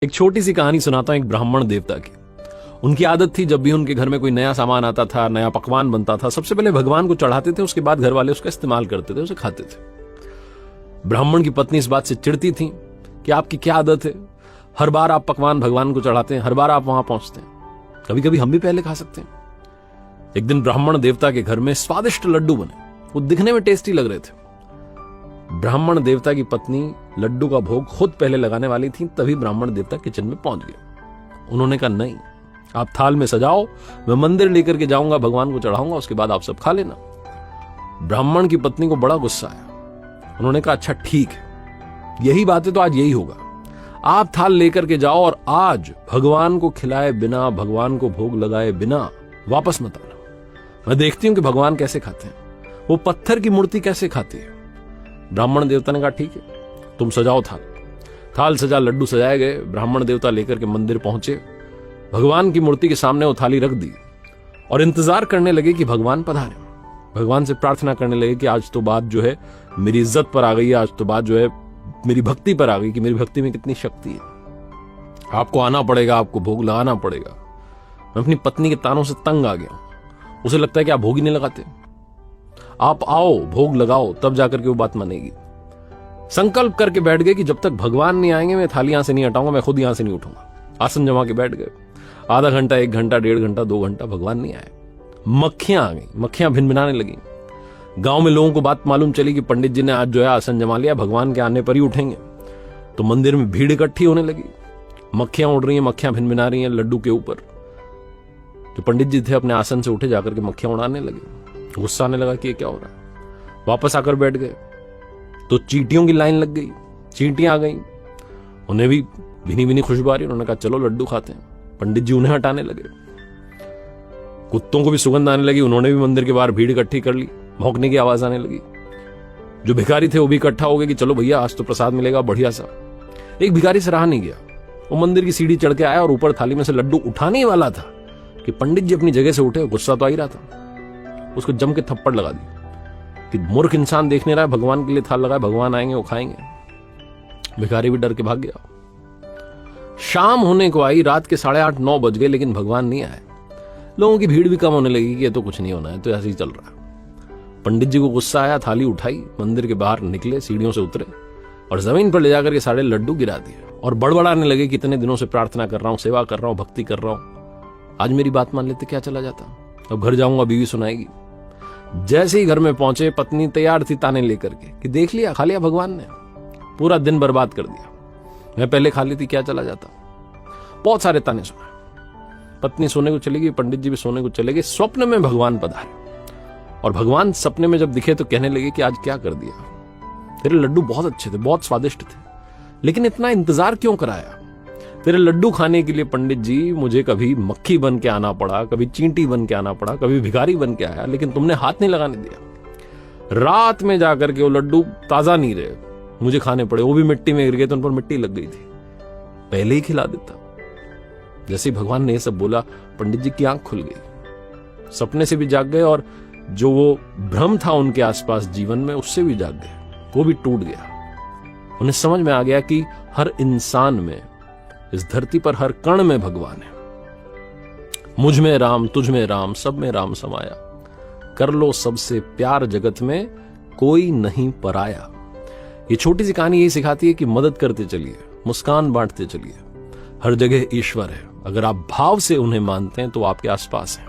एक छोटी सी कहानी सुनाता हूं एक ब्राह्मण देवता की। उनकी आदत थी, जब भी उनके घर में कोई नया सामान आता था, नया पकवान बनता था, सबसे पहले भगवान को चढ़ाते थे, उसके बाद घर वाले उसका इस्तेमाल करते थे, उसे खाते थे। ब्राह्मण की पत्नी इस बात से चिढ़ती थी कि आपकी क्या आदत है, हर बार आप पकवान भगवान को चढ़ाते हैं, हर बार आप वहां पहुंचते हैं, कभी कभी हम भी पहले खा सकते हैं। एक दिन ब्राह्मण देवता के घर में स्वादिष्ट लड्डू बने, वो दिखने में टेस्टी लग रहे थे। ब्राह्मण देवता की पत्नी लड्डू का भोग खुद पहले लगाने वाली थी, तभी ब्राह्मण देवता किचन में पहुंच गए। उन्होंने कहा, नहीं, आप थाल में सजाओ, मैं मंदिर लेकर के जाऊंगा, भगवान को चढ़ाऊंगा, उसके बाद आप सब खा लेना। ब्राह्मण की पत्नी को बड़ा गुस्सा आया। उन्होंने कहा, अच्छा ठीक है, यही बात है तो आज यही होगा, आप थाल लेकर के जाओ और आज भगवान को खिलाए बिना, भगवान को भोग लगाए बिना वापस मत आना। मैं देखती हूं कि भगवान कैसे खाते हैं, वो पत्थर की मूर्ति कैसे खाती है। ब्राह्मण देवता ने कहा, ठीक है, तुम सजाओ थाल। थाल सजा, लड्डू सजाए गए। ब्राह्मण देवता लेकर के मंदिर पहुंचे, भगवान की मूर्ति के सामने वो थाली रख दी और इंतजार करने लगे कि भगवान पधारे। भगवान से प्रार्थना करने लगे कि आज तो बात जो है मेरी इज्जत पर आ गई है, आज तो बात जो है मेरी भक्ति पर आ गई कि मेरी भक्ति में कितनी शक्ति है, आपको आना पड़ेगा, आपको भोग लगाना पड़ेगा। मैं अपनी पत्नी के तानों से तंग आ गया हूं, उसे लगता है कि आप भोग ही नहीं लगाते, आप आओ, भोग लगाओ, तब जाकर के वो बात मानेगी। संकल्प करके बैठ गए कि जब तक भगवान नहीं आएंगे मैं थाली यहां से नहीं हटाऊंगा, मैं खुद यहां से नहीं उठूंगा। आसन जमा के बैठ गए। आधा घंटा, 1 घंटा, 1.5 घंटा, 2 घंटा, भगवान नहीं आए। मक्खियां आ गई, मक्खियां भिनभिनाने लगी। गांव में लोगों को बात मालूम चली कि पंडित जी ने आज जो है आसन जमा लिया, भगवान के आने पर ही उठेंगे। तो मंदिर में भीड़ इकट्ठी होने लगी, मक्खियां उड़ रही हैं, मक्खियां भिनभिना रही हैं लड्डू के ऊपर। जो पंडित जी थे अपने आसन से उठे, जाकर के मक्खियां उड़ाने लगे। गुस्सा आने लगा कि ये क्या हो रहा है। वापस आकर बैठ गए तो चींटियों की लाइन लग गई, चींटियां आ गई, उन्हें भी भीनी भीनी खुशबू आ रही। उन्होंने कहा, चलो लड्डू खाते हैं। पंडित जी उन्हें हटाने लगे। कुत्तों को भी सुगंध आने लगी, उन्होंने भी मंदिर के बाहर भीड़ इकट्ठी कर ली, भौंकने की आवाज आने लगी। जो भिखारी थे वो भी इकट्ठा हो गए कि चलो भैया, आज तो प्रसाद मिलेगा बढ़िया सा। एक भिखारी से रहा नहीं गया, वो मंदिर की सीढ़ी चढ़ के आया और ऊपर थाली में से लड्डू उठाने ही वाला था कि पंडित जी अपनी जगह से उठे। गुस्सा तो आ ही रहा था, उसको जम के थप्पड़ लगा दी कि मूर्ख इंसान देख नहीं रहा है, भगवान के लिए थाल लगाए, भगवान आएंगे वो खाएंगे। भिखारी भी डर के भाग गया। शाम होने को आई, रात के 8:30-9 बज गए, लेकिन भगवान नहीं आए। लोगों की भीड़ भी कम होने लगी कि ये तो कुछ नहीं होना है, तो ऐसे ही चल रहा है। पंडित जी को गुस्सा आया, थाली उठाई, मंदिर के बाहर निकले, सीढ़ियों से उतरे और जमीन पर ले जाकर के सारे लड्डू गिरा दिए और बड़बड़ाने लगे, कितने दिनों से प्रार्थना कर रहा हूं, सेवा कर रहा हूं, भक्ति कर रहा हूं, आज मेरी बात मान लेते क्या चला जाता, अब घर जाऊंगा बीवी सुनाएगी। जैसे ही घर में पहुंचे, पत्नी तैयार थी ताने लेकर के कि देख लिया, खा लिया भगवान ने, पूरा दिन बर्बाद कर दिया, मैं पहले खा ली थी, क्या चला जाता। बहुत सारे ताने सुनाए। पत्नी सोने को चली गई, पंडित जी भी सोने को चले गए। स्वप्न में भगवान पधारे और भगवान सपने में जब दिखे तो कहने लगे कि आज क्या कर दिया, तेरे लड्डू बहुत अच्छे थे, बहुत स्वादिष्ट थे, लेकिन इतना इंतजार क्यों कराया। तेरे लड्डू खाने के लिए पंडित जी मुझे कभी मक्खी बन के आना पड़ा, कभी चींटी बन के आना पड़ा, कभी भिखारी बन के आया, लेकिन तुमने हाथ नहीं लगाने दिया। रात में जाकर के वो लड्डू ताजा नहीं रहे, मुझे खाने पड़े, वो भी मिट्टी में गिर गए तो उन पर मिट्टी लग गई थी, पहले ही खिला देता। जैसे ही भगवान ने ये सब बोला, पंडित जी की आंख खुल गई, सपने से भी जाग गए और जो वो भ्रम था उनके आसपास जीवन में, उससे भी जाग गए, वो भी टूट गया। उन्हें समझ में आ गया कि हर इंसान में, इस धरती पर हर कण में भगवान है। मुझ में राम, तुझ में राम, सब में राम समाया, कर लो सबसे प्यार, जगत में कोई नहीं पराया। ये छोटी सी कहानी यही सिखाती है कि मदद करते चलिए, मुस्कान बांटते चलिए, हर जगह ईश्वर है। अगर आप भाव से उन्हें मानते हैं तो आपके आसपास है।